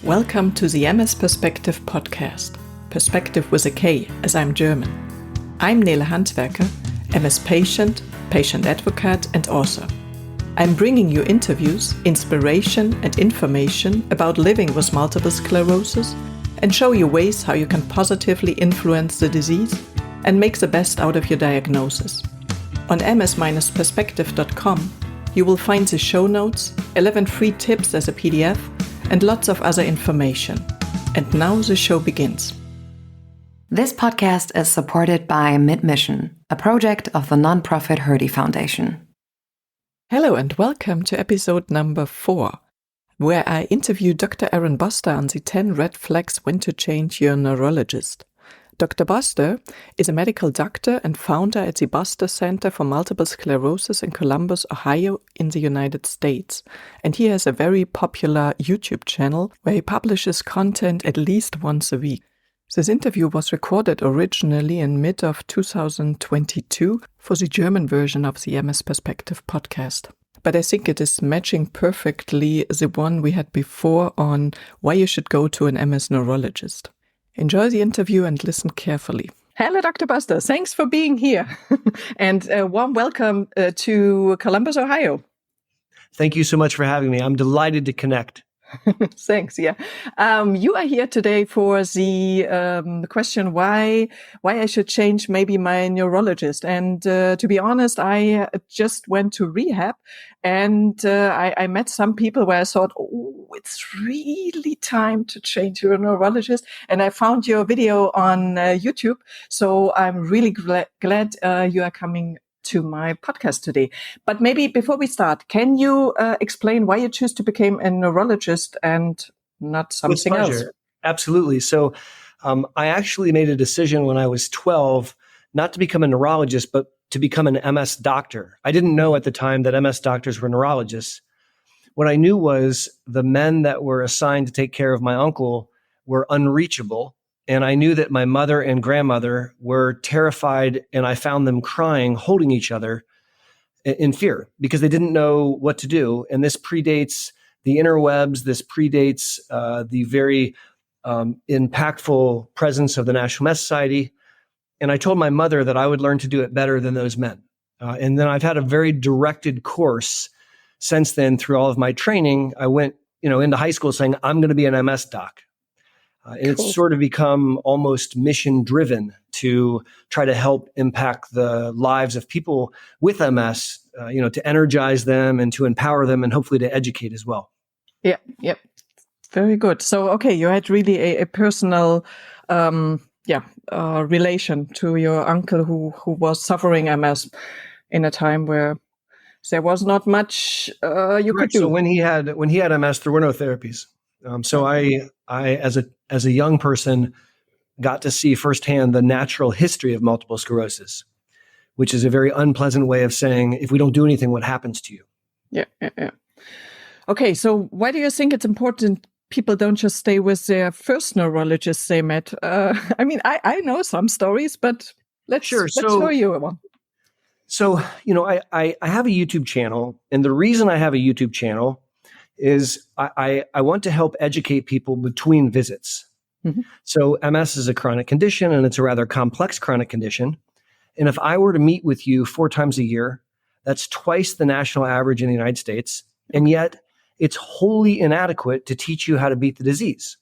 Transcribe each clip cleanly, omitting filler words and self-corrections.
Welcome to the MS-Perspektive podcast. Perspective with a K, as I'm German. I'm Nele Handwerker, MS patient, patient advocate and author. I'm bringing you interviews, inspiration and information about living with multiple sclerosis and show you ways how you can positively influence the disease and make the best out of your diagnosis. On ms-perspektive.com, you will find the show notes, 11 free tips as a PDF, and lots of other information. And now the show begins. This podcast is supported by Mid-Mission, a project of the nonprofit Hertie Foundation. Hello and welcome to episode number 4, where I interview Dr. Aaron Boster on the 10 red flags when to change your neurologist. Dr. Boster is a medical doctor and founder at the Boster Center for Multiple Sclerosis in Columbus, Ohio, in the United States. And he has a very popular YouTube channel where he publishes content at least once a week. This interview was recorded originally in mid of 2022 for the German version of the MS-Perspektive podcast. But I think it is matching perfectly the one we had before on why you should go to an MS neurologist. Enjoy the interview and listen carefully. Hello, Dr. Boster. Thanks for being here. And a warm welcome to Columbus, Ohio. Thank you so much for having me. I'm delighted to connect. Thanks. Yeah. You are here today for the question why I should change maybe my neurologist. And to be honest, I just went to rehab and I met some people where I thought, oh, it's really time to change your neurologist. And I found your video on YouTube. So I'm really glad you are coming to my podcast today. But maybe before we start, can you explain why you choose to become a neurologist and not something else? Absolutely. So I actually made a decision when I was 12 not to become a neurologist, but to become an MS doctor. I didn't know at the time that MS doctors were neurologists. What I knew was the men that were assigned to take care of my uncle were unreachable. And I knew that my mother and grandmother were terrified, and I found them crying, holding each other in fear because they didn't know what to do. And this predates the interwebs. This predates the very impactful presence of the National MS Society. And I told my mother that I would learn to do it better than those men. And then I've had a very directed course since then through all of my training. I went, into high school saying, I'm going to be an MS doc. And it's sort of become almost mission driven to try to help impact the lives of people with MS, to energize them and to empower them and hopefully to educate as well. Yeah. Very good. So, okay, you had really a personal, relation to your uncle who was suffering MS in a time where there was not much you could do. So when he had MS, there were no therapies. So I as a young person got to see firsthand the natural history of multiple sclerosis, which is a very unpleasant way of saying, if we don't do anything, what happens to you? Yeah. Okay, so why do you think it's important people don't just stay with their first neurologist they met? I know some stories, but let's show you one. So, I have a YouTube channel, and the reason I have a YouTube channel is I want to help educate people between visits. Mm-hmm. So MS is a chronic condition, and it's a rather complex chronic condition. And if I were to meet with you 4 times a year, that's twice the national average in the United States. And yet it's wholly inadequate to teach you how to beat the disease.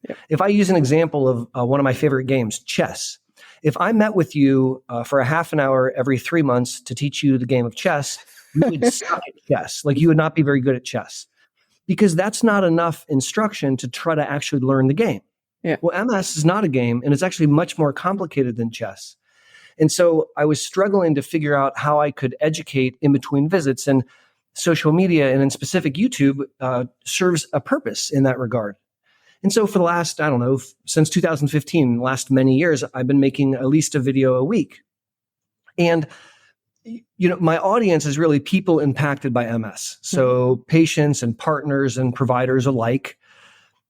Yep. If I use an example of one of my favorite games, chess, if I met with you for a half an hour every 3 months to teach you the game of chess, you would suck at chess. Like you would not be very good at chess. Because that's not enough instruction to try to actually learn the game. Yeah. Well, MS is not a game, and it's actually much more complicated than chess. And so I was struggling to figure out how I could educate in between visits, and social media, and in specific YouTube, serves a purpose in that regard. And so for the last, since 2015, last many years, I've been making at least a video a week. And my audience is really people impacted by MS. So patients and partners and providers alike.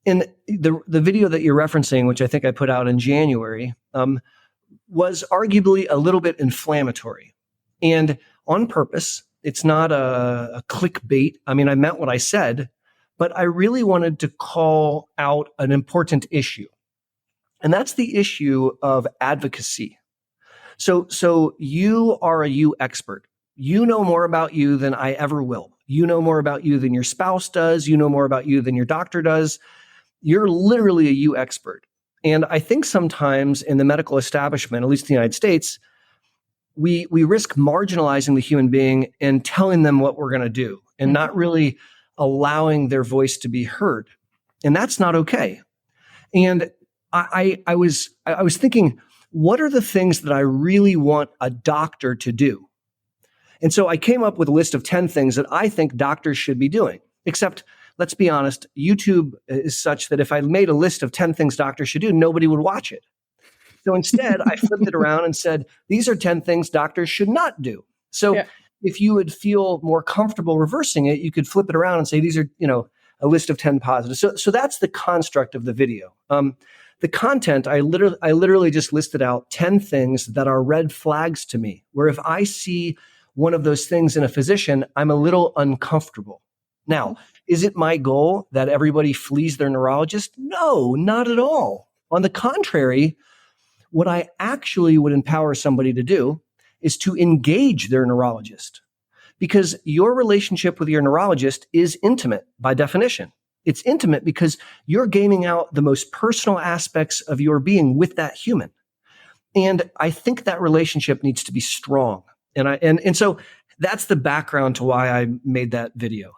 And the video that you're referencing, which I think I put out in January, was arguably a little bit inflammatory. And on purpose, it's not a clickbait. I mean, I meant what I said, but I really wanted to call out an important issue. And that's the issue of advocacy. So you are a you expert. You know more about you than I ever will. You know more about you than your spouse does. You know more about you than your doctor does. You're literally a you expert. And I think sometimes in the medical establishment, at least in the United States, we risk marginalizing the human being and telling them what we're going to do and not really allowing their voice to be heard. And that's not okay. And I was thinking, what are the things that I really want a doctor to do? And so I came up with a list of 10 things that I think doctors should be doing. Except, let's be honest, YouTube is such that if I made a list of 10 things doctors should do, nobody would watch it. So instead, I flipped it around and said, these are 10 things doctors should not do. So if you would feel more comfortable reversing it, you could flip it around and say, these are, a list of 10 positives. So that's the construct of the video. The content, I literally just listed out 10 things that are red flags to me, where if I see one of those things in a physician, I'm a little uncomfortable. Now, is it my goal that everybody flees their neurologist? No, not at all. On the contrary, what I actually would empower somebody to do is to engage their neurologist, because your relationship with your neurologist is intimate by definition. It's intimate because you're gaming out the most personal aspects of your being with that human. And I think that relationship needs to be strong. And so that's the background to why I made that video.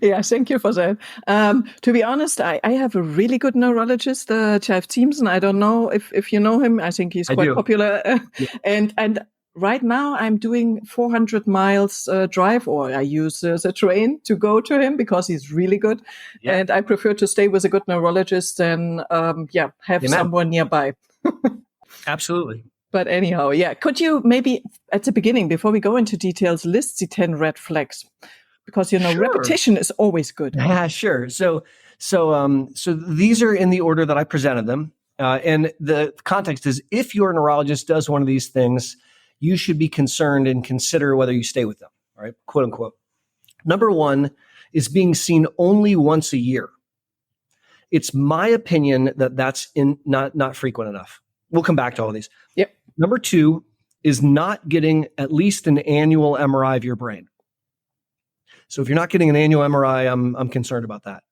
Yeah, thank you for that. To be honest, I have a really good neurologist, Jeff Teamson. I don't know if you know him. I think he's quite popular. Yeah. And right now I'm doing 400 miles drive, or I use the train to go to him because he's really good. Yeah. And I prefer to stay with a good neurologist than have someone nearby. Absolutely. But anyhow, could you maybe at the beginning, before we go into details, list the 10 red flags? Because, sure, repetition is always good. Yeah, sure. So these are in the order that I presented them. And the context is, if your neurologist does one of these things, you should be concerned and consider whether you stay with them, all right? Quote unquote. Number one is being seen only once a year. It's my opinion that that's not frequent enough. We'll come back to all these. Yep. Number two is not getting at least an annual MRI of your brain. So if you're not getting an annual MRI, I'm concerned about that.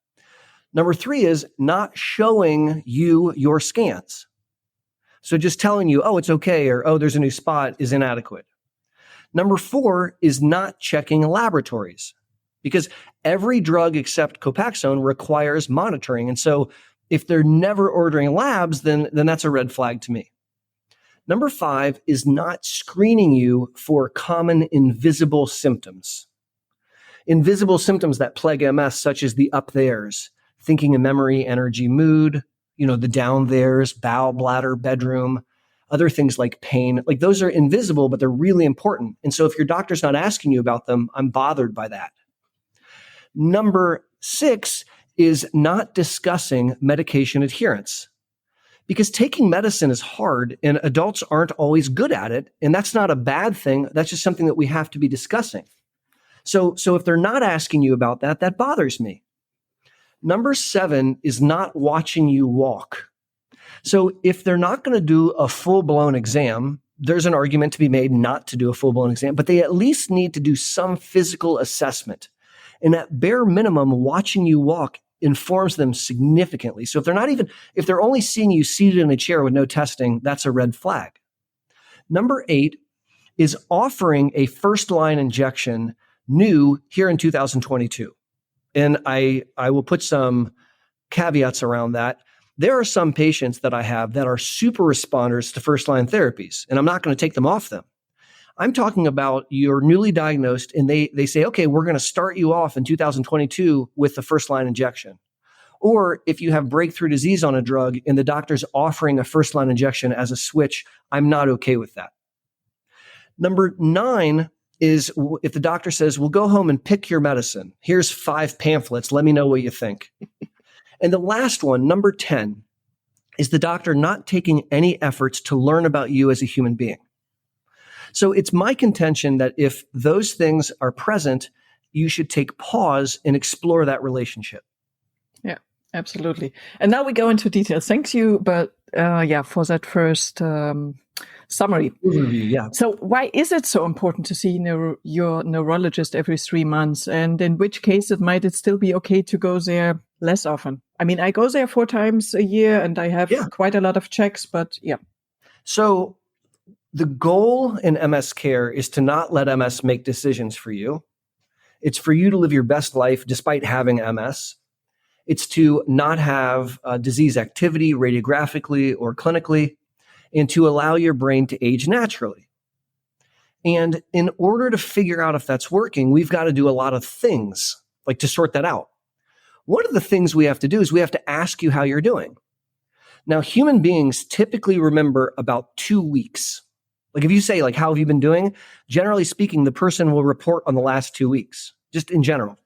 Number three is not showing you your scans. So just telling you, oh, it's okay, or oh, there's a new spot, is inadequate. Number four is not checking laboratories, because every drug except Copaxone requires monitoring. And so if they're never ordering labs, then that's a red flag to me. Number five is not screening you for common invisible symptoms. Invisible symptoms that plague MS, such as the up there's, thinking and memory, energy, mood, the down there's, bowel, bladder, bedroom, other things like pain. Like, those are invisible, but they're really important. And so if your doctor's not asking you about them, I'm bothered by that. Number six is not discussing medication adherence, because taking medicine is hard and adults aren't always good at it. And that's not a bad thing. That's just something that we have to be discussing. So if they're not asking you about that, that bothers me. Number seven is not watching you walk. So if they're not going to do a full-blown exam, there's an argument to be made not to do a full-blown exam, but they at least need to do some physical assessment. And at bare minimum, watching you walk informs them significantly. So if they're only seeing you seated in a chair with no testing, that's a red flag. Number eight is offering a first-line injection new here in 2022. And I will put some caveats around that. There are some patients that I have that are super responders to first-line therapies, and I'm not going to take them off them. I'm talking about you're newly diagnosed and they say, okay, we're going to start you off in 2022 with the first-line injection. Or if you have breakthrough disease on a drug and the doctor's offering a first-line injection as a switch, I'm not okay with that. Number 9 is if the doctor says, well, go home and pick your medicine. Here's 5 pamphlets. Let me know what you think. And the last one, number 10, is the doctor not taking any efforts to learn about you as a human being. So it's my contention that if those things are present you should take pause and explore that relationship. Yeah, absolutely. And now we go into details. Thank you, but for that first summary. Overview, yeah. So why is it so important to see your neurologist every 3 months? And in which cases might it still be okay to go there less often? I mean, I go there 4 times a year and I have quite a lot of checks, but yeah. So the goal in MS care is to not let MS make decisions for you. It's for you to live your best life despite having MS. It's to not have disease activity radiographically or clinically, and to allow your brain to age naturally. And in order to figure out if that's working, we've got to do a lot of things, like to sort that out. One of the things we have to do is we have to ask you how you're doing. Now, human beings typically remember about 2 weeks. Like if you say, like, how have you been doing? Generally speaking, the person will report on the last 2 weeks, just in general.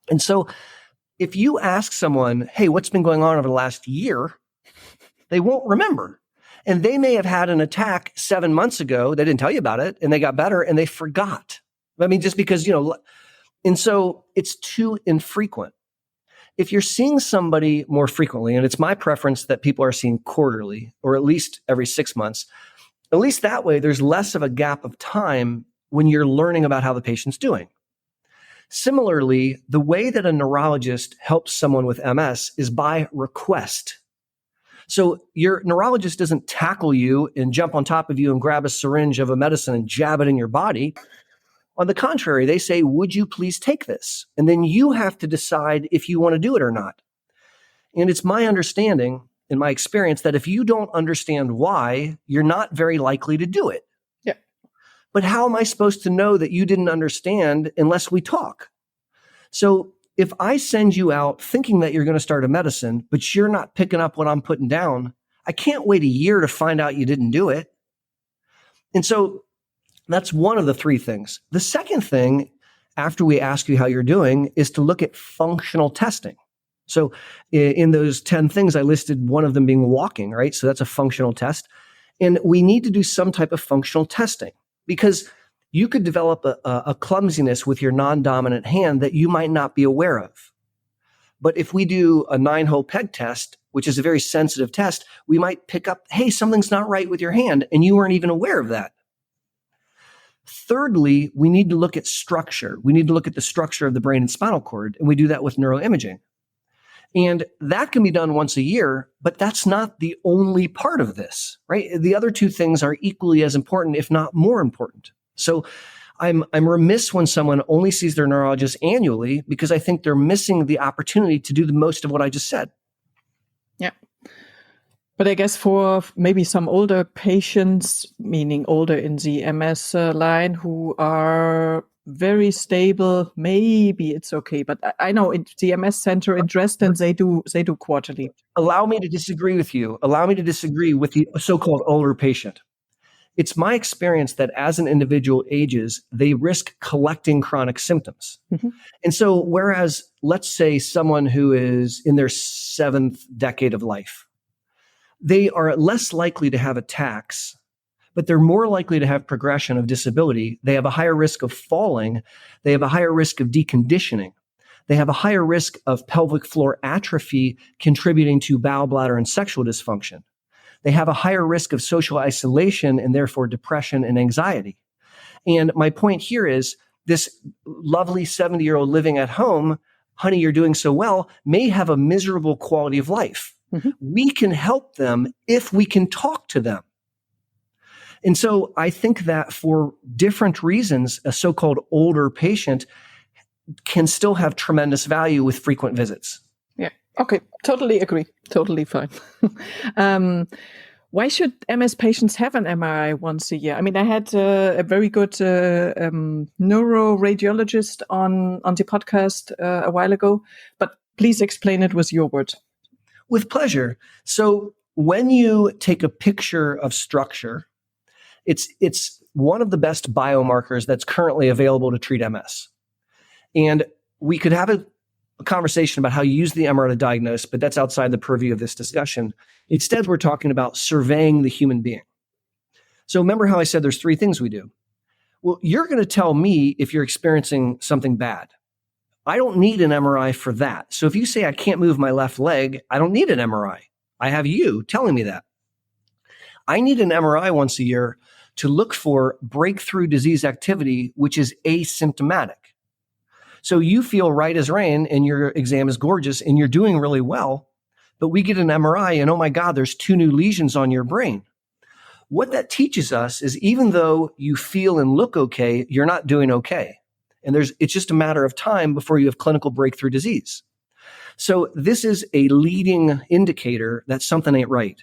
And so if you ask someone, hey, what's been going on over the last year? They won't remember. And they may have had an attack 7 months ago. They didn't tell you about it and they got better and they forgot. I mean, just because, and so it's too infrequent. If you're seeing somebody more frequently, and it's my preference that people are seeing quarterly or at least every 6 months, at least that way, there's less of a gap of time when you're learning about how the patient's doing. Similarly, the way that a neurologist helps someone with MS is by request. So your neurologist doesn't tackle you and jump on top of you and grab a syringe of a medicine and jab it in your body. On the contrary, they say, would you please take this? And then you have to decide if you want to do it or not. And it's my understanding, in my experience, that if you don't understand why, you're not very likely to do it. Yeah. But how am I supposed to know that you didn't understand unless we talk? So if I send you out thinking that you're going to start a medicine, but you're not picking up what I'm putting down, I can't wait a year to find out you didn't do it. And so that's one of the 3 things. The second thing, after we ask you how you're doing, is to look at functional testing. So in those 10 things, I listed one of them being walking, right? So that's a functional test. And we need to do some type of functional testing because you could develop a clumsiness with your non-dominant hand that you might not be aware of. But if we do a 9-hole peg test, which is a very sensitive test, we might pick up, hey, something's not right with your hand, and you weren't even aware of that. Thirdly, we need to look at structure. We need to look at the structure of the brain and spinal cord, and we do that with neuroimaging. And that can be done once a year, but that's not the only part of this, right? The other 2 things are equally as important, if not more important. So I'm remiss when someone only sees their neurologist annually because I think they're missing the opportunity to do the most of what I just said. Yeah. But I guess for maybe some older patients, meaning older in the MS line, who are very stable, maybe it's okay. But I know in the MS center in Dresden, they do quarterly. Allow me to disagree with you. Allow me to disagree with the so-called older patient. It's my experience that as an individual ages, they risk collecting chronic symptoms. Mm-hmm. And so whereas, let's say someone who is in their 7th decade of life, they are less likely to have attacks, but they're more likely to have progression of disability. They have a higher risk of falling. They have a higher risk of deconditioning. They have a higher risk of pelvic floor atrophy contributing to bowel, bladder, and sexual dysfunction. They have a higher risk of social isolation and therefore depression and anxiety. And my point here is this lovely 70-year-old living at home, honey, you're doing so well, may have a miserable quality of life. Mm-hmm. We can help them if we can talk to them. And so I think that for different reasons, a so-called older patient can still have tremendous value with frequent visits. Yeah. Okay. Totally agree. Totally fine. Why should MS patients have an MRI once a year? I mean, I had a very good neuroradiologist on the podcast a while ago, but please explain it with your words. With pleasure. So when you take a picture of structure, it's one of the best biomarkers that's currently available to treat MS. And we could have a conversation about how you use the MRI to diagnose, but that's outside the purview of this discussion. Instead, we're talking about surveying the human being. So remember how I said there's 3 things we do. Well, you're going to tell me if you're experiencing something bad. I don't need an MRI for that. So if you say I can't move my left leg, I don't need an MRI. I have you telling me that. I need an MRI once a year to look for breakthrough disease activity, which is asymptomatic. So you feel right as rain and your exam is gorgeous and you're doing really well, but we get an MRI and oh my God, there's 2 new lesions on your brain. What that teaches us is even though you feel and look okay, you're not doing okay. And it's just a matter of time before you have clinical breakthrough disease. So this is a leading indicator that something ain't right.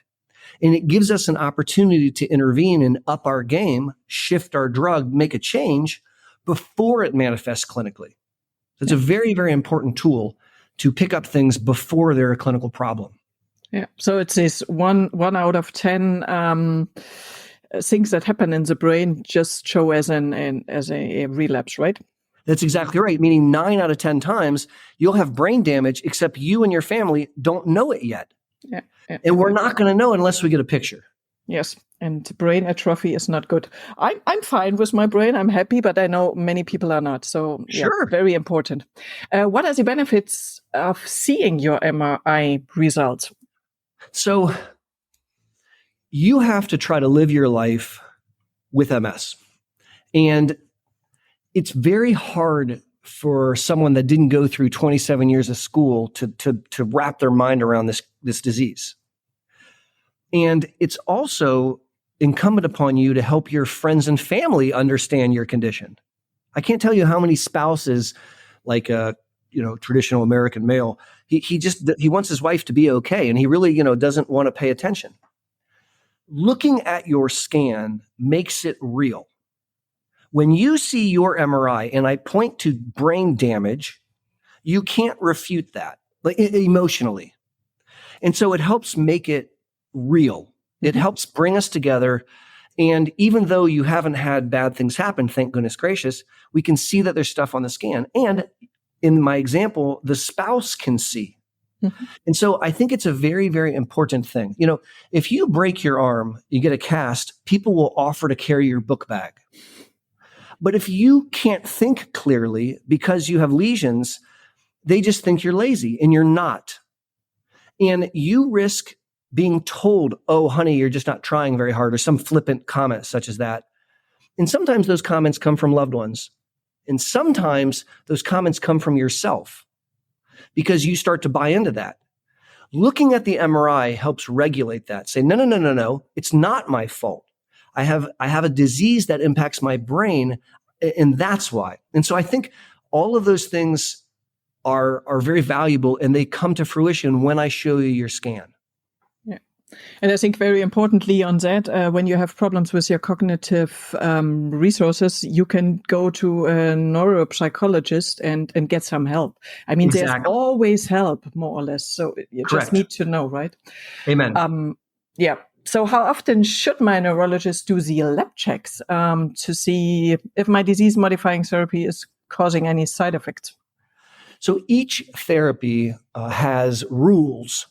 And it gives us an opportunity to intervene and up our game, shift our drug, make a change before it manifests clinically. So it's a very, very important tool to pick up things before they're a clinical problem. Yeah. So it's this one out of 10 things that happen in the brain just show as a relapse, right? That's exactly right. Meaning 9 out of 10 times you'll have brain damage, except you and your family don't know it yet. Yeah. And we're not going to know unless we get a picture. Yes. And brain atrophy is not good. I'm fine with my brain. I'm happy, but I know many people are not. So sure. Very important. What are the benefits of seeing your MRI results? So you have to try to live your life with MS. And it's very hard for someone that didn't go through 27 years of school to wrap their mind around this disease. And it's also incumbent upon you to help your friends and family understand your condition. I can't tell you how many spouses, like a traditional American male, he wants his wife to be okay, and he really doesn't want to pay attention. Looking at your scan makes it real. When you see your MRI and I point to brain damage, you can't refute that, like emotionally. And so it helps make it real. It helps bring us together. And even though you haven't had bad things happen, thank goodness gracious, we can see that there's stuff on the scan. And in my example, the spouse can see. Mm-hmm. And so I think it's a very, very important thing. If you break your arm, you get a cast, people will offer to carry your book bag. But if you can't think clearly because you have lesions, they just think you're lazy, and you're not. And you risk being told, oh, honey, you're just not trying very hard, or some flippant comment such as that. And sometimes those comments come from loved ones. And sometimes those comments come from yourself because you start to buy into that. Looking at the MRI helps regulate that. Say, no, it's not my fault. I have a disease that impacts my brain, and that's why. And so I think all of those things are very valuable, and they come to fruition when I show you your scan. Yeah. And I think very importantly on that, when you have problems with your cognitive resources, you can go to a neuropsychologist and get some help. I mean, There's always help, more or less. So you just need to know, right? Amen. Yeah. So how often should my neurologist do the lab checks to see if my disease-modifying therapy is causing any side effects? So each therapy has rules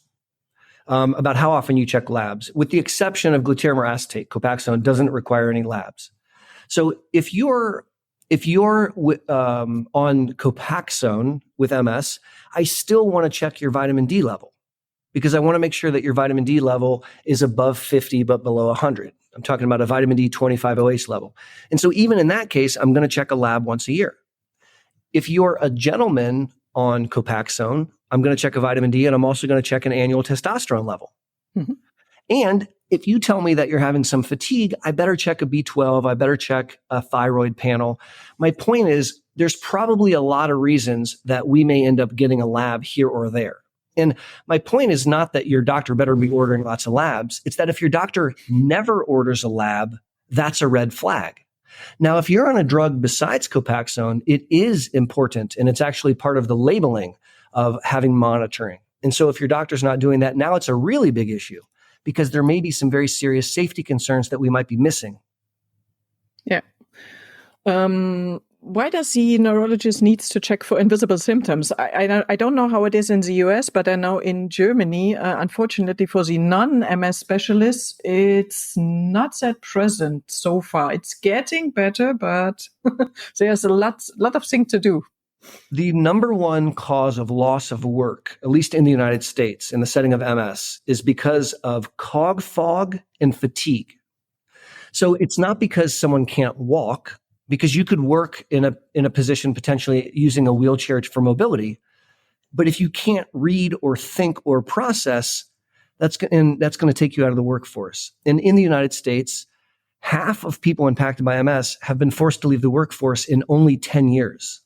about how often you check labs, with the exception of glutaramyl acetate. Copaxone doesn't require any labs. So if you're on Copaxone with MS, I still want to check your vitamin D level, because I want to make sure that your vitamin D level is above 50 but below 100. I'm talking about a vitamin D 25OH level. And so even in that case, I'm going to check a lab once a year. If you're a gentleman on Copaxone, I'm going to check a vitamin D, and I'm also going to check an annual testosterone level. Mm-hmm. And if you tell me that you're having some fatigue, I better check a B12. I better check a thyroid panel. My point is, there's probably a lot of reasons that we may end up getting a lab here or there. And my point is not that your doctor better be ordering lots of labs. It's that if your doctor never orders a lab, that's a red flag. Now, if you're on a drug besides Copaxone, it is important, and it's actually part of the labeling of having monitoring. And so if your doctor's not doing that, now it's a really big issue, because there may be some very serious safety concerns that we might be missing. Yeah. Why does the neurologist needs to check for invisible symptoms? I don't know how it is in the US, but I know in Germany, unfortunately for the non-MS specialists, it's not that present so far. It's getting better, but there's a lot of things to do. The number one cause of loss of work, at least in the United States, in the setting of MS, is because of cog fog and fatigue. So it's not because someone can't walk, because you could work in a position potentially using a wheelchair for mobility. But if you can't read or think or process, that's going to take you out of the workforce. And in the United States, half of people impacted by MS have been forced to leave the workforce in only 10 years.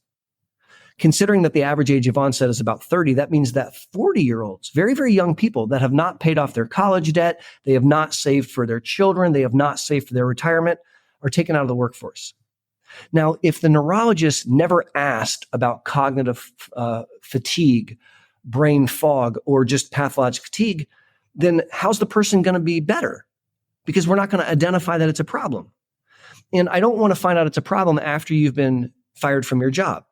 Considering that the average age of onset is about 30, that means that 40-year-olds, very, very young people that have not paid off their college debt, they have not saved for their children, they have not saved for their retirement, are taken out of the workforce. Now, if the neurologist never asked about cognitive fatigue, brain fog, or just pathologic fatigue, then how's the person going to be better? Because we're not going to identify that it's a problem. And I don't want to find out it's a problem after you've been fired from your job.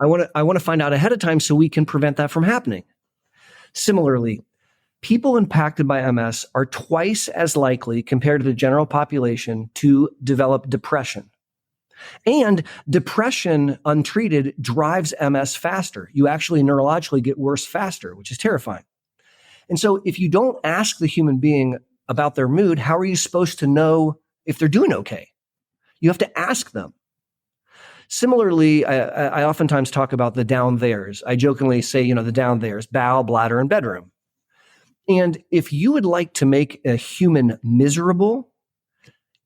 I want to find out ahead of time so we can prevent that from happening. Similarly, people impacted by MS are twice as likely compared to the general population to develop depression. And depression untreated drives MS faster. You actually neurologically get worse faster, which is terrifying. And so if you don't ask the human being about their mood, how are you supposed to know if they're doing okay? You have to ask them. Similarly, I oftentimes talk about the down theres. I jokingly say, the down theres, bowel, bladder, and bedroom. And if you would like to make a human miserable,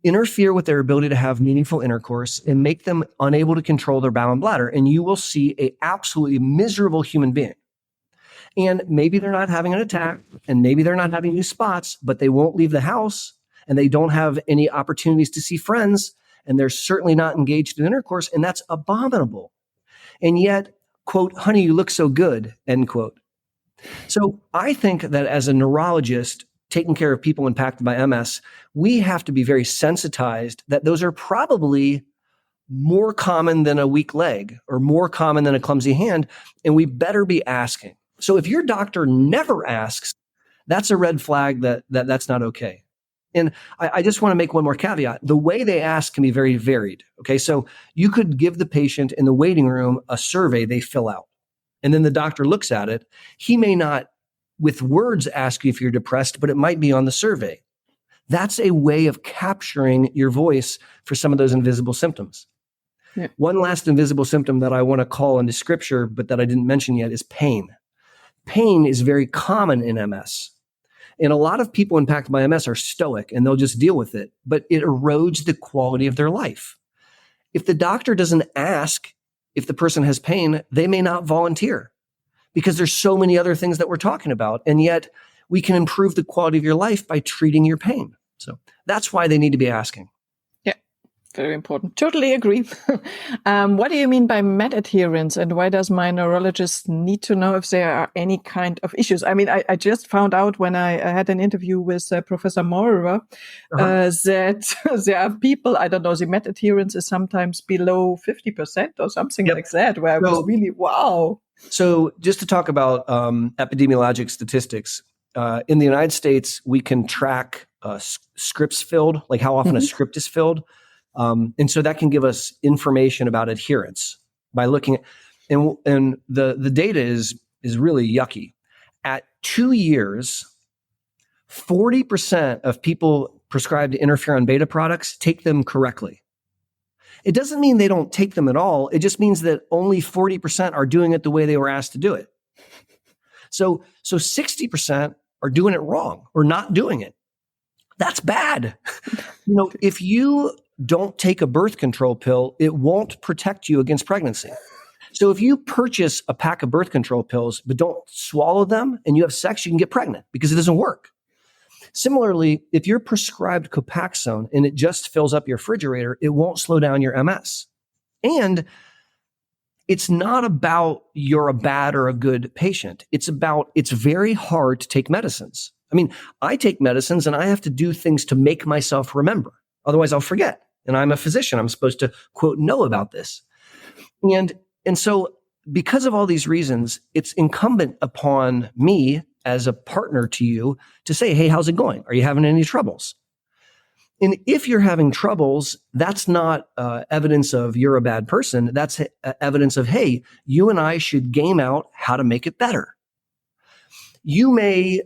interfere with their ability to have meaningful intercourse and make them unable to control their bowel and bladder, and you will see an absolutely miserable human being. And maybe they're not having an attack, and maybe they're not having new spots, but they won't leave the house, and they don't have any opportunities to see friends, and they're certainly not engaged in intercourse, and that's abominable. And yet, quote, honey, you look so good, end quote. So I think that as a neurologist taking care of people impacted by MS, we have to be very sensitized that those are probably more common than a weak leg or more common than a clumsy hand, and we better be asking. So if your doctor never asks, that's a red flag that's not okay. And I just want to make one more caveat. The way they ask can be very varied. Okay, so you could give the patient in the waiting room a survey they fill out, and then the doctor looks at it. He may not, with words, ask you if you're depressed, but it might be on the survey. That's a way of capturing your voice for some of those invisible symptoms. Yeah. One last invisible symptom that I want to call into scripture, but that I didn't mention yet, is pain. Pain is very common in MS. And a lot of people impacted by MS are stoic and they'll just deal with it, but it erodes the quality of their life. If the doctor doesn't ask if the person has pain, they may not volunteer because there's so many other things that we're talking about. And yet we can improve the quality of your life by treating your pain. So that's why they need to be asking. Very important. Totally agree. What do you mean by med adherence, and why does my neurologist need to know if there are any kind of issues? I mean, I just found out when I had an interview with Professor Maurer that there are people, I don't know, the med adherence is sometimes below 50% or something like that, where I was really, wow. So just to talk about epidemiologic statistics, in the United States, we can track scripts filled, like how often a script is filled. And so that can give us information about adherence by looking at, and the data is really yucky. At 2 years, 40% of people prescribed interferon beta products take them correctly. It doesn't mean they don't take them at all. It just means that only 40% are doing it the way they were asked to do it. So 60% are doing it wrong or not doing it. That's bad. If you don't take a birth control pill, it won't protect you against pregnancy. So if you purchase a pack of birth control pills, but don't swallow them and you have sex, you can get pregnant because it doesn't work. Similarly, if you're prescribed Copaxone and it just fills up your refrigerator, it won't slow down your MS. And it's not about you're a bad or a good patient. It's very hard to take medicines. I mean, I take medicines and I have to do things to make myself remember. Otherwise, I'll forget. And I'm a physician. I'm supposed to, quote, know about this. And so because of all these reasons, it's incumbent upon me as a partner to you to say, hey, how's it going? Are you having any troubles? And if you're having troubles, that's not evidence of you're a bad person. That's evidence of, hey, you and I should game out how to make it better. You may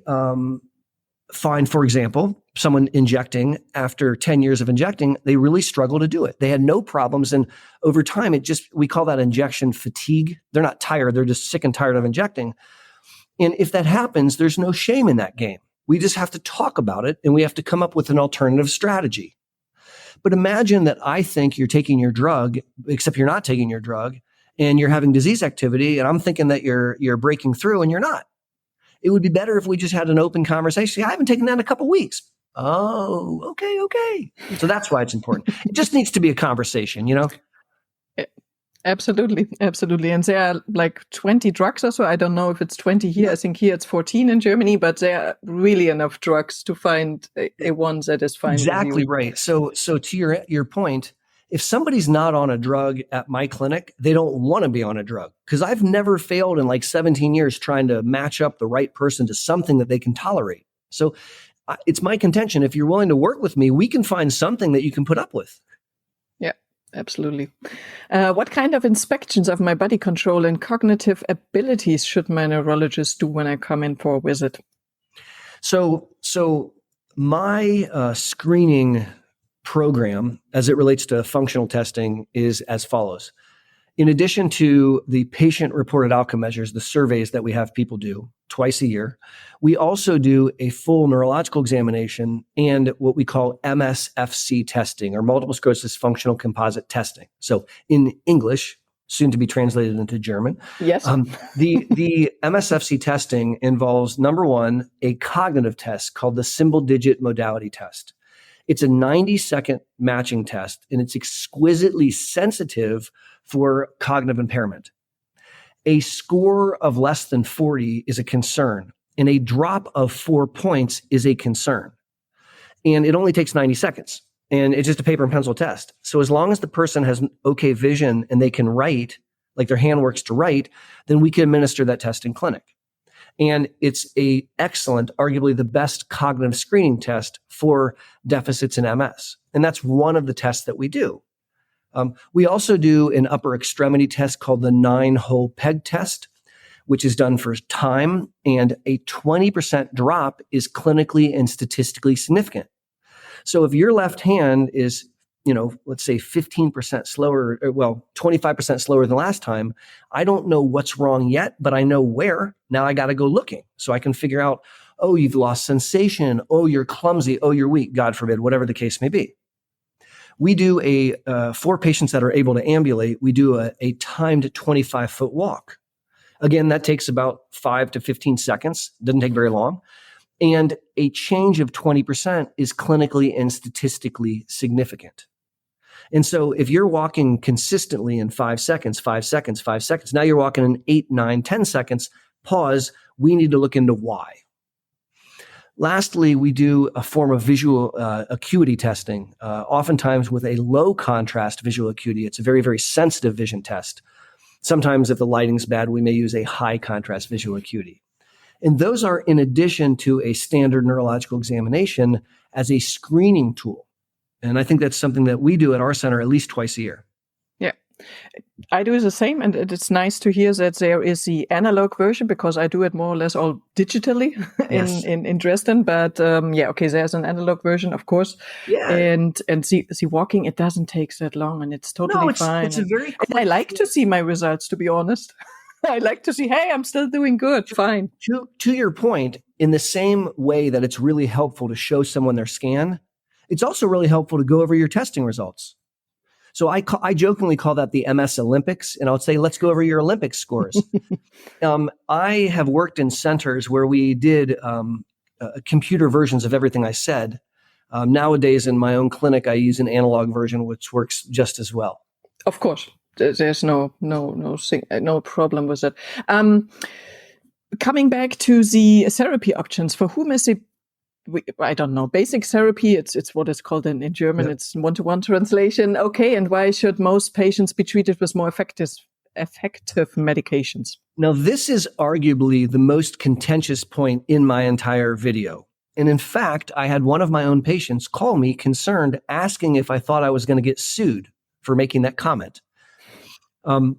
find, for example, someone injecting after 10 years of injecting, they really struggle to do it. They had no problems. And over time, we call that injection fatigue. They're not tired. They're just sick and tired of injecting. And if that happens, there's no shame in that game. We just have to talk about it, and we have to come up with an alternative strategy. But imagine that I think you're taking your drug, except you're not taking your drug, and you're having disease activity, and I'm thinking that you're breaking through, and you're not. It would be better if we just had an open conversation. I haven't taken that in a couple of weeks. Oh, okay. So that's why it's important. It just needs to be a conversation, Absolutely. And there are like 20 drugs or so. I don't know if it's 20 here. I think here it's 14 in Germany, but there are really enough drugs to find a one that is fine. Exactly right. So to your point, if somebody's not on a drug at my clinic, they don't want to be on a drug, because I've never failed in like 17 years trying to match up the right person to something that they can tolerate. So it's my contention. If you're willing to work with me, we can find something that you can put up with. Yeah, absolutely. What kind of inspections of my body control and cognitive abilities should my neurologist do when I come in for a visit? So my screening program, as it relates to functional testing, is as follows. In addition to the patient-reported outcome measures, the surveys that we have people do twice a year, we also do a full neurological examination and what we call MS-FC testing, or multiple sclerosis functional composite testing. So in English, soon to be translated into German. Yes. The MS-FC testing involves, number one, a cognitive test called the symbol-digit modality test. It's a 90-second matching test, and it's exquisitely sensitive for cognitive impairment. A score of less than 40 is a concern, and a drop of 4 points is a concern. And it only takes 90 seconds, and it's just a paper and pencil test. So as long as the person has okay vision and they can write, like their hand works to write, then we can administer that test in clinic. And it's a excellent, arguably the best cognitive screening test for deficits in MS. And that's one of the tests that we do. We also do an upper extremity test called the 9-hole peg test, which is done for time, and a 20% drop is clinically and statistically significant. So if your left hand is, let's say 15% slower, 25% slower than last time, I don't know what's wrong yet, but I know where. Now I got to go looking so I can figure out, oh, you've lost sensation. Oh, you're clumsy. Oh, you're weak. God forbid, whatever the case may be. We do for patients that are able to ambulate, we do a timed 25-foot walk. Again, that takes about 5 to 15 seconds. Doesn't take very long. And a change of 20% is clinically and statistically significant. And so if you're walking consistently in 5 seconds, 5 seconds, 5 seconds, now you're walking in 8, 9, 10 seconds, pause, we need to look into why. Lastly, we do a form of visual acuity testing, oftentimes with a low contrast visual acuity. It's a very, very sensitive vision test. Sometimes if the lighting's bad, we may use a high contrast visual acuity. And those are in addition to a standard neurological examination as a screening tool. And I think that's something that we do at our center at least twice a year. Yeah, I do the same. And it's nice to hear that there is the analog version, because I do it more or less all digitally in Dresden. But there's an analog version, of course. Yeah. And the walking, it doesn't take that long, and it's totally fine. It's a very quick, and I like to see my results, to be honest. I like to see, hey, I'm still doing good. Fine. To your point, in the same way that it's really helpful to show someone their scan, it's also really helpful to go over your testing results. So I jokingly call that the MS Olympics, and I would say, let's go over your Olympics scores. I have worked in centers where we did computer versions of everything I said. Nowadays, in my own clinic, I use an analog version, which works just as well. Of course. There's no problem with it. Coming back to the therapy options, for whom is it? I don't know. Basic therapy. It's what it's called in German. Yep. It's one-to-one translation. Okay. And why should most patients be treated with more effective medications? Now, this is arguably the most contentious point in my entire video. And in fact, I had one of my own patients call me concerned, asking if I thought I was going to get sued for making that comment. And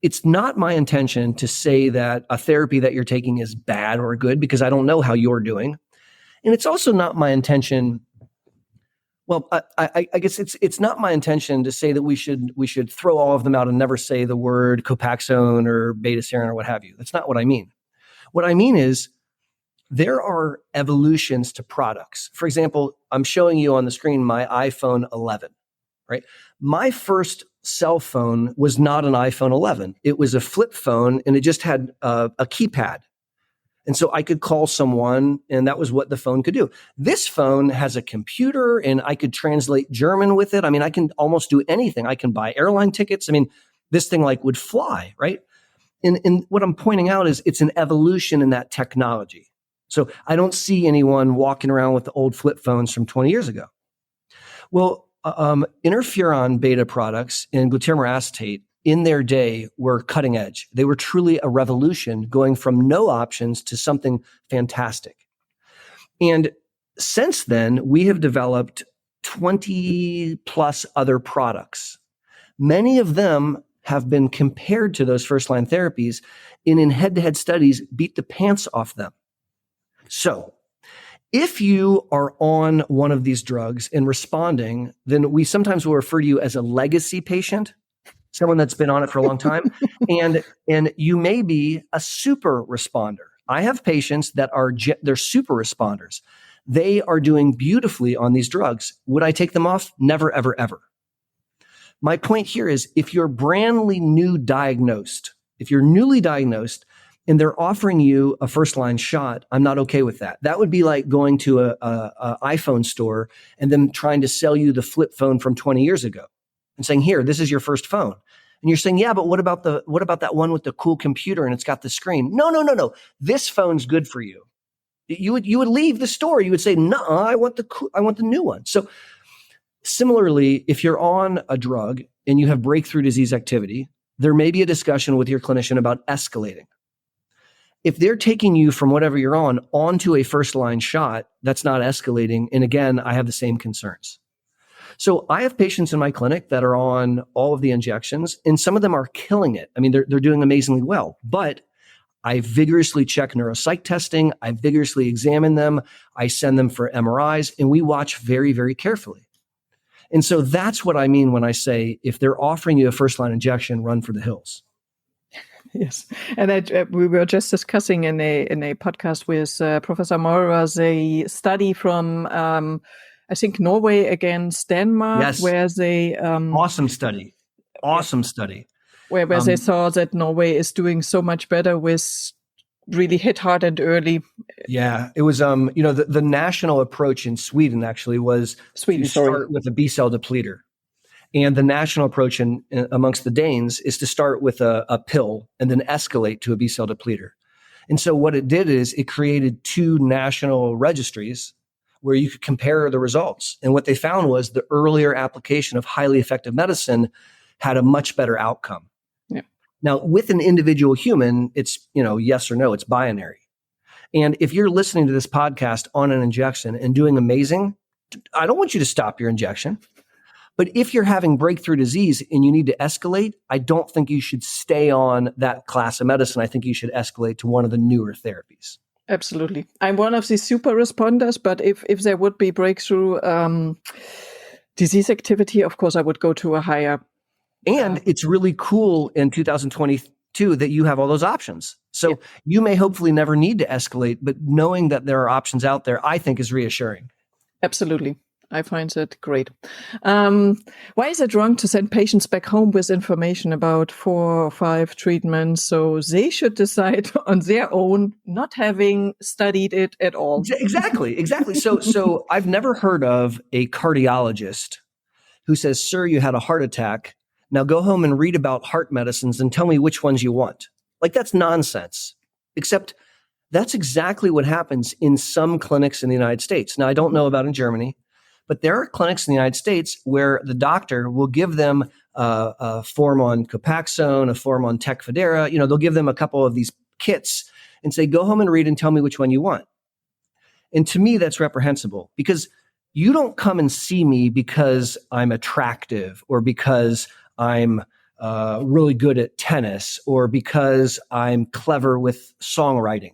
it's not my intention to say that a therapy that you're taking is bad or good, because I don't know how you're doing. And it's also not my intention. Well, I guess it's not my intention to say that we should throw all of them out and never say the word Copaxone or beta-serin or what have you. That's not what I mean. What I mean is there are evolutions to products. For example, I'm showing you on the screen my iPhone 11, right? My first cell phone was not an iPhone 11. It was a flip phone, and it just had a keypad. And so I could call someone, and that was what the phone could do. This phone has a computer, and I could translate German with it. I mean, I can almost do anything. I can buy airline tickets. I mean, this thing like would fly, right? And what I'm pointing out is it's an evolution in that technology. So I don't see anyone walking around with the old flip phones from 20 years ago. Well, interferon beta products and glutaminyl acetate in their day were cutting edge. They were truly a revolution, going from no options to something fantastic. And since then, we have developed 20 plus other products. Many of them have been compared to those first-line therapies and in head-to-head studies beat the pants off them. So if you are on one of these drugs and responding, then we sometimes will refer to you as a legacy patient, someone that's been on it for a long time, and you may be a super responder. I have patients that they're super responders. They are doing beautifully on these drugs. Would I take them off? Never, ever, ever. My point here is if you're newly diagnosed, and they're offering you a first-line shot, I'm not okay with that. That would be like going to a iPhone store and then trying to sell you the flip phone from 20 years ago and saying, here, this is your first phone. And you're saying, yeah, but what about that one with the cool computer and it's got the screen? No. This phone's good for you. You would leave the store. You would say, no, I want the new one. So similarly, if you're on a drug and you have breakthrough disease activity, there may be a discussion with your clinician about escalating. If they're taking you from whatever you're on onto a first-line shot, that's not escalating. And again, I have the same concerns. So I have patients in my clinic that are on all of the injections, and some of them are killing it. I mean, they're doing amazingly well, but I vigorously check neuropsych testing. I vigorously examine them. I send them for MRIs, and we watch very, very carefully. And so that's what I mean when I say, if they're offering you a first-line injection, run for the hills. Yes, and we were just discussing in a podcast with Professor Morras a study from I think Norway against Denmark, yes. where they awesome study, where they saw that Norway is doing so much better with really hit hard and early. Yeah, it was the national approach in Sweden actually was to start with a B cell depleter. And the national approach amongst the Danes is to start with a pill and then escalate to a B cell depleter. And so what it did is it created two national registries where you could compare the results. And what they found was the earlier application of highly effective medicine had a much better outcome. Yeah. Now, with an individual human, it's, yes or no, it's binary. And if you're listening to this podcast on an injection and doing amazing, I don't want you to stop your injection. But if you're having breakthrough disease and you need to escalate, I don't think you should stay on that class of medicine. I think you should escalate to one of the newer therapies. Absolutely. I'm one of the super responders, but if there would be breakthrough disease activity, of course, I would go to a higher. And it's really cool in 2022 that you have all those options. So you may hopefully never need to escalate, but knowing that there are options out there, I think is reassuring. Absolutely. I find that great. Why is it wrong to send patients back home with information about 4 or 5 treatments so they should decide on their own, not having studied it at all? Exactly. So I've never heard of a cardiologist who says, sir, you had a heart attack. Now go home and read about heart medicines and tell me which ones you want. Like, that's nonsense. Except that's exactly what happens in some clinics in the United States. Now, I don't know about in Germany, but there are clinics in the United States where the doctor will give them a form on Copaxone, a form on Tecfidera. They'll give them a couple of these kits and say, go home and read and tell me which one you want. And to me, that's reprehensible, because you don't come and see me because I'm attractive or because I'm really good at tennis or because I'm clever with songwriting.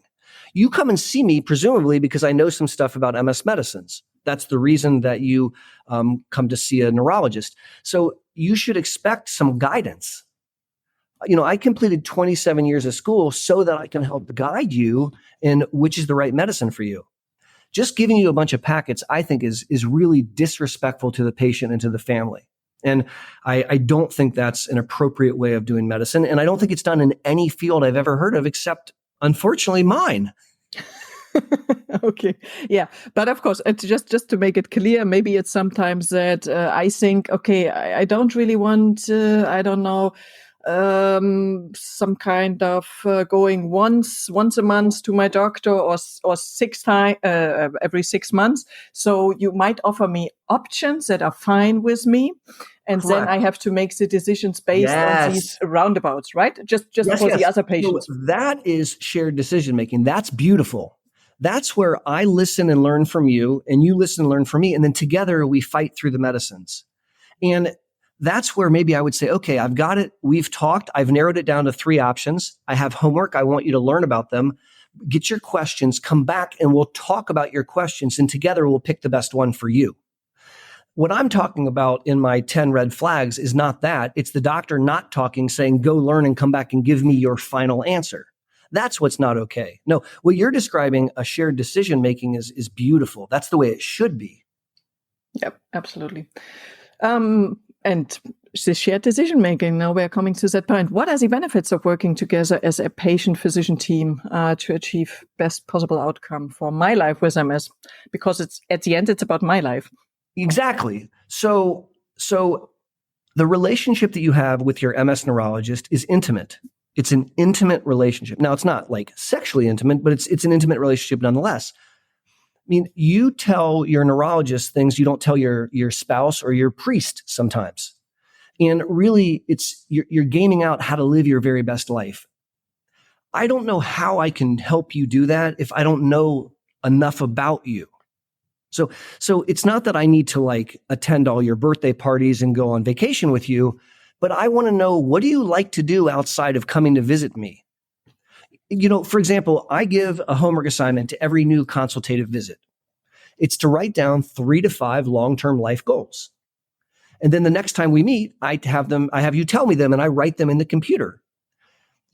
You come and see me presumably because I know some stuff about MS medicines. That's the reason that you come to see a neurologist. So you should expect some guidance. I completed 27 years of school so that I can help guide you in which is the right medicine for you. Just giving you a bunch of packets, I think, is really disrespectful to the patient and to the family. And I don't think that's an appropriate way of doing medicine. And I don't think it's done in any field I've ever heard of, except, unfortunately, mine. Okay. Yeah. But of course, just to make it clear, maybe it's sometimes that I think, okay, I don't really want, I don't know, some kind of going once a month to my doctor or every 6 months. So you might offer me options that are fine with me. And Correct. Then I have to make the decisions based on these roundabouts, right? Just for the other patients. So that is shared decision making. That's beautiful. That's where I listen and learn from you and you listen and learn from me. And then together we fight through the medicines. And that's where maybe I would say, okay, I've got it. We've talked. I've narrowed it down to 3 options. I have homework. I want you to learn about them. Get your questions, come back, and we'll talk about your questions. And together we'll pick the best one for you. What I'm talking about in my 10 red flags is not that. It's the doctor not talking, saying, go learn and come back and give me your final answer. That's what's not okay. No, what you're describing, a shared decision-making, is beautiful. That's the way it should be. Yep, absolutely. And the shared decision-making, now we're coming to that point. What are the benefits of working together as a patient-physician team to achieve best possible outcome for my life with MS? Because it's at the end, it's about my life. Exactly. So the relationship that you have with your MS neurologist is intimate. It's an intimate relationship. Now, it's not like sexually intimate, but it's an intimate relationship nonetheless. I mean, you tell your neurologist things you don't tell your spouse or your priest sometimes. And really, you're gaming out how to live your very best life. I don't know how I can help you do that if I don't know enough about you. So it's not that I need to attend all your birthday parties and go on vacation with you, but I want to know, what do you like to do outside of coming to visit me? For example, I give a homework assignment to every new consultative visit. It's to write down 3 to 5 long-term life goals. And then the next time we meet, I have you tell me them and I write them in the computer.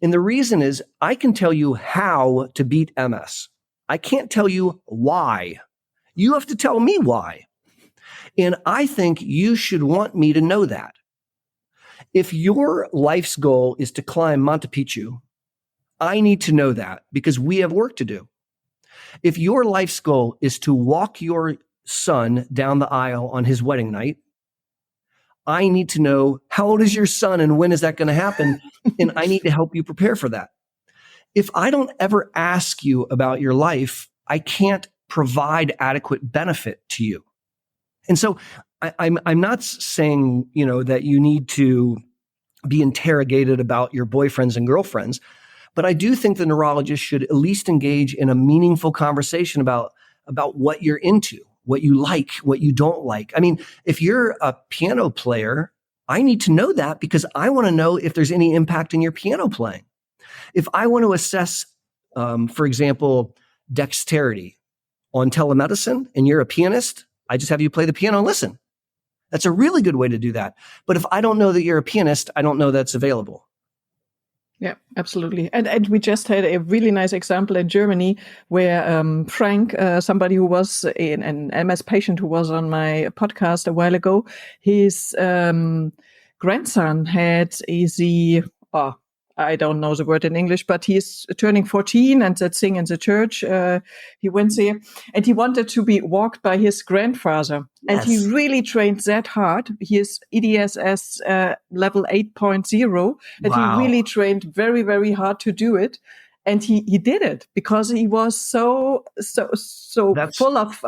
And the reason is I can tell you how to beat MS. I can't tell you why. You have to tell me why. And I think you should want me to know that. If your life's goal is to climb Monte Picchu, I need to know that because we have work to do. If your life's goal is to walk your son down the aisle on his wedding night, I need to know, how old is your son and when is that going to happen? And I need to help you prepare for that. If I don't ever ask you about your life, I can't provide adequate benefit to you. And so I'm not saying, that you need to be interrogated about your boyfriends and girlfriends, but I do think the neurologist should at least engage in a meaningful conversation about what you're into, what you like, what you don't like. I mean, if you're a piano player, I need to know that because I want to know if there's any impact in your piano playing. If I want to assess, for example, dexterity on telemedicine and you're a pianist, I just have you play the piano and listen. That's a really good way to do that. But if I don't know that you're a pianist, I don't know that's available. Yeah, absolutely. And we just had a really nice example in Germany where Frank, somebody who was an MS patient who was on my podcast a while ago, his grandson had I don't know the word in English, but he's turning 14 and that thing in the church. He went there and he wanted to be walked by his grandfather. Yes. And he really trained that hard. He is EDSS level 8.0 and He really trained very, very hard to do it. And he did it because he was so full of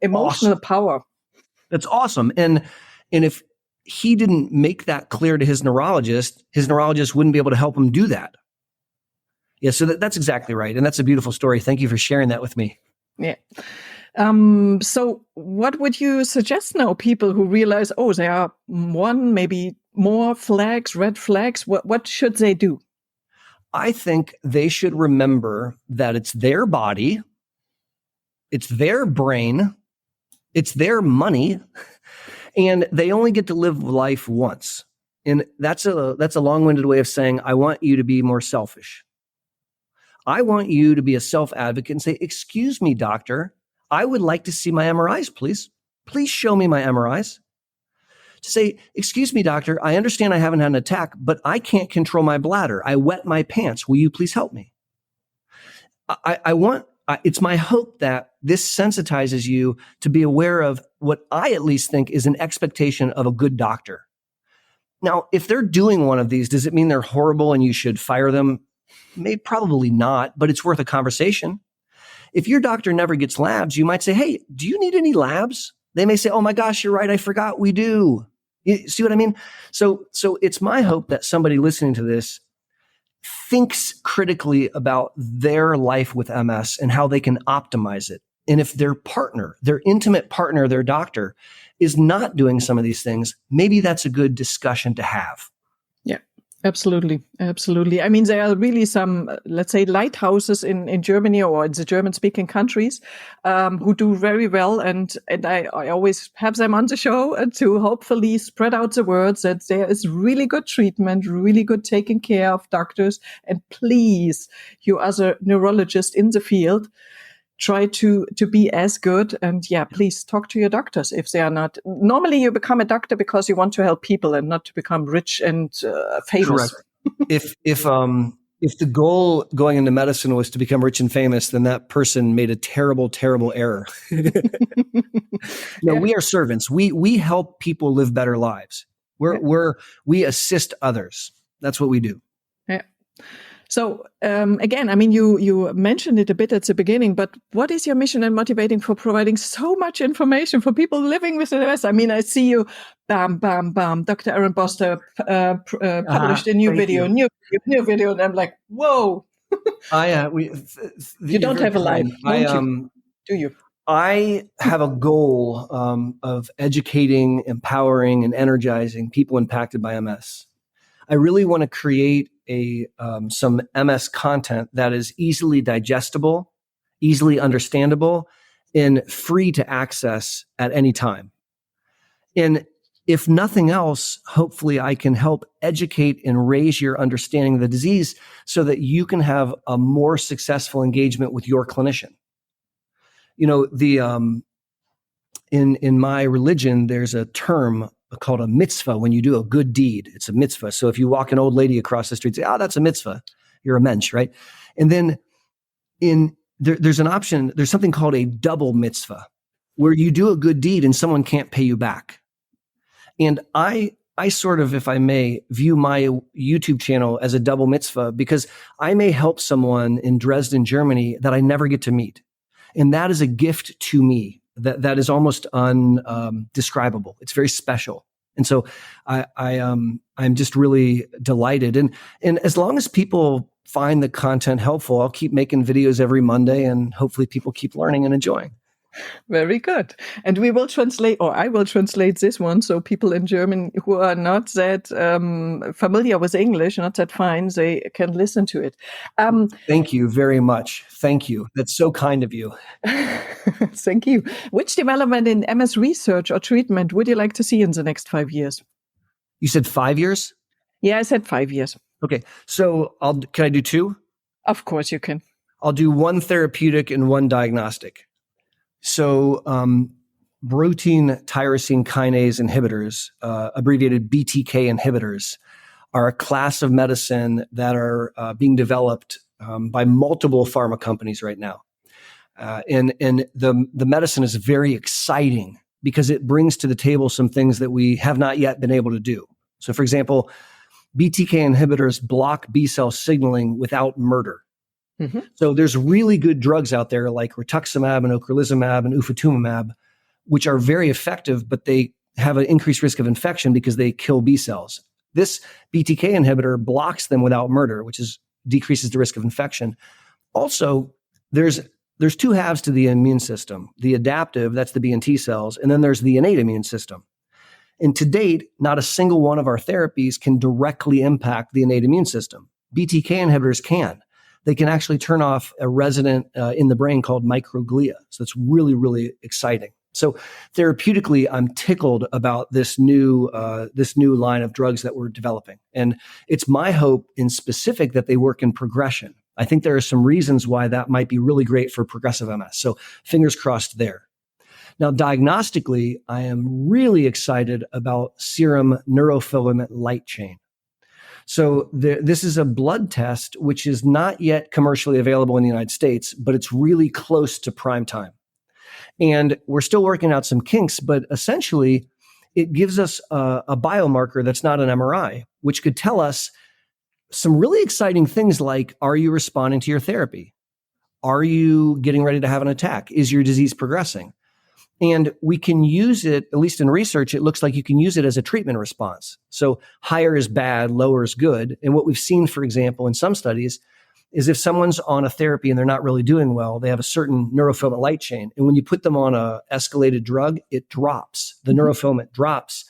emotional power. That's awesome. And if he didn't make that clear to his neurologist wouldn't be able to help him do that. Yeah, so that's exactly right. And that's a beautiful story. Thank you for sharing that with me. Yeah. So what would you suggest now, people who realize, oh, there are one, maybe more flags, red flags? What should they do? I think they should remember that it's their body, it's their brain, it's their money, and they only get to live life once. And that's a long-winded way of saying, I want you to be more selfish. I want you to be a self-advocate and say, excuse me, doctor, I would like to see my MRIs, please. Please show me my MRIs. To say, excuse me, doctor, I understand I haven't had an attack, but I can't control my bladder. I wet my pants. Will you please help me? It's my hope that this sensitizes you to be aware of what I at least think is an expectation of a good doctor. Now, if they're doing one of these, does it mean they're horrible and you should fire them? Maybe probably not, but it's worth a conversation. If your doctor never gets labs, you might say, hey, do you need any labs? They may say, oh my gosh, you're right. I forgot we do. You see what I mean? So it's my hope that somebody listening to this thinks critically about their life with MS and how they can optimize it. And if their partner, their intimate partner, their doctor is not doing some of these things, maybe that's a good discussion to have. Yeah, absolutely. Absolutely. I mean, there are really some, let's say, lighthouses in Germany or in the German-speaking countries who do very well. And I always have them on the show to hopefully spread out the word that there is really good treatment, really good taking care of doctors. And please, you as a neurologist in the field, try to be as good. And yeah, please talk to your doctors if they are not. Normally you become a doctor because you want to help people and not to become rich and famous. Correct. If the goal going into medicine was to become rich and famous, then that person made a terrible, terrible error. No, we are servants. We help people live better lives. We assist others. That's what we do. Yeah. So again, I mean, you mentioned it a bit at the beginning, but what is your mission and motivating for providing so much information for people living with MS? I mean, I see you, bam, bam, bam, Dr. Aaron Boster published a new video, new video, and I'm like, whoa. You don't have a life, do you? I have a goal of educating, empowering, and energizing people impacted by MS. I really want to create some MS content that is easily digestible, easily understandable, and free to access at any time. And if nothing else, hopefully I can help educate and raise your understanding of the disease so that you can have a more successful engagement with your clinician. You know, in my religion, there's a term called a mitzvah. When you do a good deed, it's a mitzvah. So if you walk an old lady across the street, say, that's a mitzvah. You're a mensch, right? And then there's an option, there's something called a double mitzvah, where you do a good deed and someone can't pay you back. And I sort of, if I may, view my YouTube channel as a double mitzvah because I may help someone in Dresden, Germany that I never get to meet. And that is a gift to me. That is almost undescribable. It's very special. And so I'm just really delighted. And as long as people find the content helpful, I'll keep making videos every Monday and hopefully people keep learning and enjoying. Very good. And we will translate, or I will translate this one, so people in German who are not that familiar with English, not that fine, they can listen to it. Thank you very much. Thank you. That's so kind of you. Thank you. Which development in MS research or treatment would you like to see in the next 5 years? You said 5 years? Yeah, I said 5 years. Okay. So can I do 2? Of course you can. I'll do 1 therapeutic and 1 diagnostic. So protein tyrosine kinase inhibitors, abbreviated BTK inhibitors, are a class of medicine that are being developed by multiple pharma companies right now. And the medicine is very exciting because it brings to the table some things that we have not yet been able to do. So, for example, BTK inhibitors block B-cell signaling without murder. Mm-hmm. So there's really good drugs out there like rituximab and ocrelizumab and ufatumumab, which are very effective, but they have an increased risk of infection because they kill B cells. This BTK inhibitor blocks them without murder, which decreases the risk of infection. Also, there's there's two halves to the immune system. The adaptive, that's the B and T cells, and then there's the innate immune system. And to date, not a single one of our therapies can directly impact the innate immune system. BTK inhibitors can. They can actually turn off a resident in the brain called microglia. So it's really, really exciting. So therapeutically, I'm tickled about this new line of drugs that we're developing. And it's my hope in specific that they work in progression. I think there are some reasons why that might be really great for progressive MS. So fingers crossed there. Now, diagnostically, I am really excited about serum neurofilament light chain. So this is a blood test, which is not yet commercially available in the United States, but it's really close to prime time. And we're still working out some kinks, but essentially it gives us a biomarker that's not an MRI, which could tell us some really exciting things like, are you responding to your therapy? Are you getting ready to have an attack? Is your disease progressing? And we can use it, at least in research, it looks like you can use it as a treatment response. So higher is bad, lower is good. And what we've seen, for example, in some studies is if someone's on a therapy and they're not really doing well, they have a certain neurofilament light chain. And when you put them on a escalated drug, it drops. The neurofilament drops.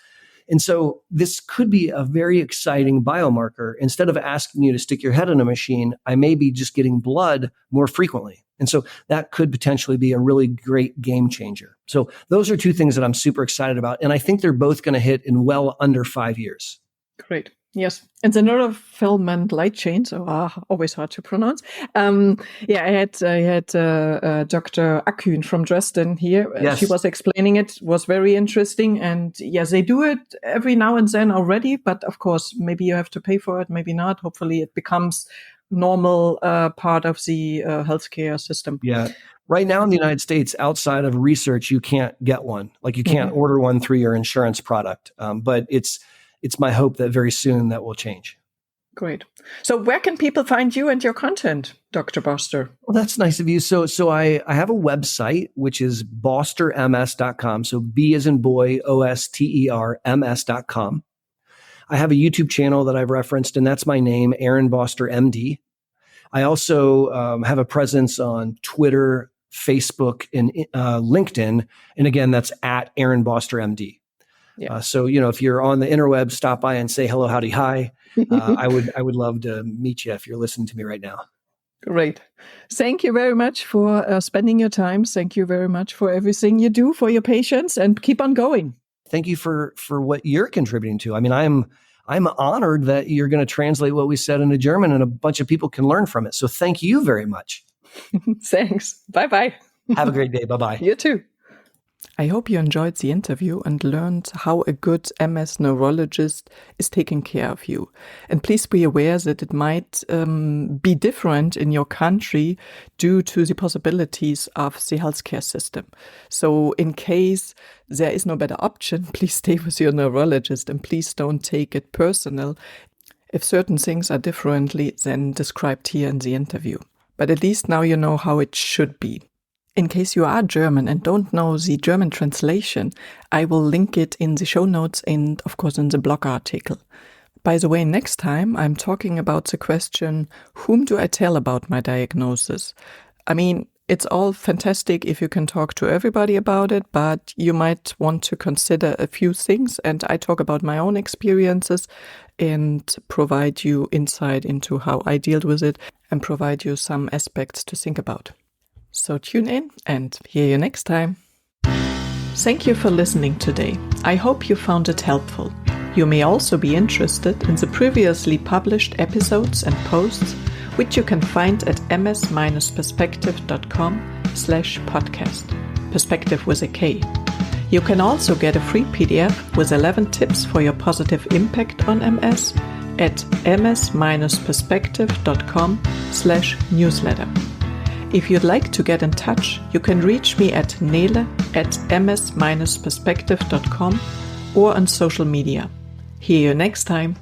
And so this could be a very exciting biomarker. Instead of asking you to stick your head in a machine, I may be just getting blood more frequently. And so that could potentially be a really great game changer. So those are two things that I'm super excited about. And I think they're both going to hit in well under 5 years. Great. Yes. And the neurofilament light chains are always hard to pronounce. I had Dr. Akun from Dresden here. Yes. She was explaining it. Was very interesting. And yes, they do it every now and then already. But of course, maybe you have to pay for it, maybe not. Hopefully it becomes normal part of the healthcare system. Yeah. Right now in the United States, outside of research, you can't get one. Like you can't order one through your insurance product. But it's my hope that very soon that will change. Great. So where can people find you and your content, Dr. Boster? Well, that's nice of you. So I have a website, which is bosterms.com. So B as in boy, OSTER, MS.com. I have a YouTube channel that I've referenced, and that's my name, Aaron Boster, MD. I also have a presence on Twitter, Facebook, and LinkedIn. And again, that's at Aaron Boster, MD. Yeah. So, if you're on the interweb, stop by and say hello, howdy, hi. I would love to meet you if you're listening to me right now. Great. Thank you very much for spending your time. Thank you very much for everything you do for your patients, and keep on going. Thank you for what you're contributing to. I mean, I'm honored that you're going to translate what we said into German and a bunch of people can learn from it. So thank you very much. Thanks. Bye-bye. Have a great day. Bye-bye. You too. I hope you enjoyed the interview and learned how a good MS neurologist is taking care of you. And please be aware that it might be different in your country due to the possibilities of the healthcare system. So in case there is no better option, please stay with your neurologist and please don't take it personal if certain things are differently than described here in the interview. But at least now you know how it should be. In case you are German and don't know the German translation, I will link it in the show notes and, of course, in the blog article. By the way, next time I'm talking about the question, whom do I tell about my diagnosis? I mean, it's all fantastic if you can talk to everybody about it, but you might want to consider a few things, and I talk about my own experiences and provide you insight into how I dealt with it and provide you some aspects to think about. So tune in and hear you next time. Thank you for listening today. I hope you found it helpful. You may also be interested in the previously published episodes and posts, which you can find at ms-perspektive.com/podcast. Perspective with a K. You can also get a free PDF with 11 tips for your positive impact on MS at ms-perspektive.com/newsletter. If you'd like to get in touch, you can reach me at nele@ms-perspektive.com or on social media. Hear you next time.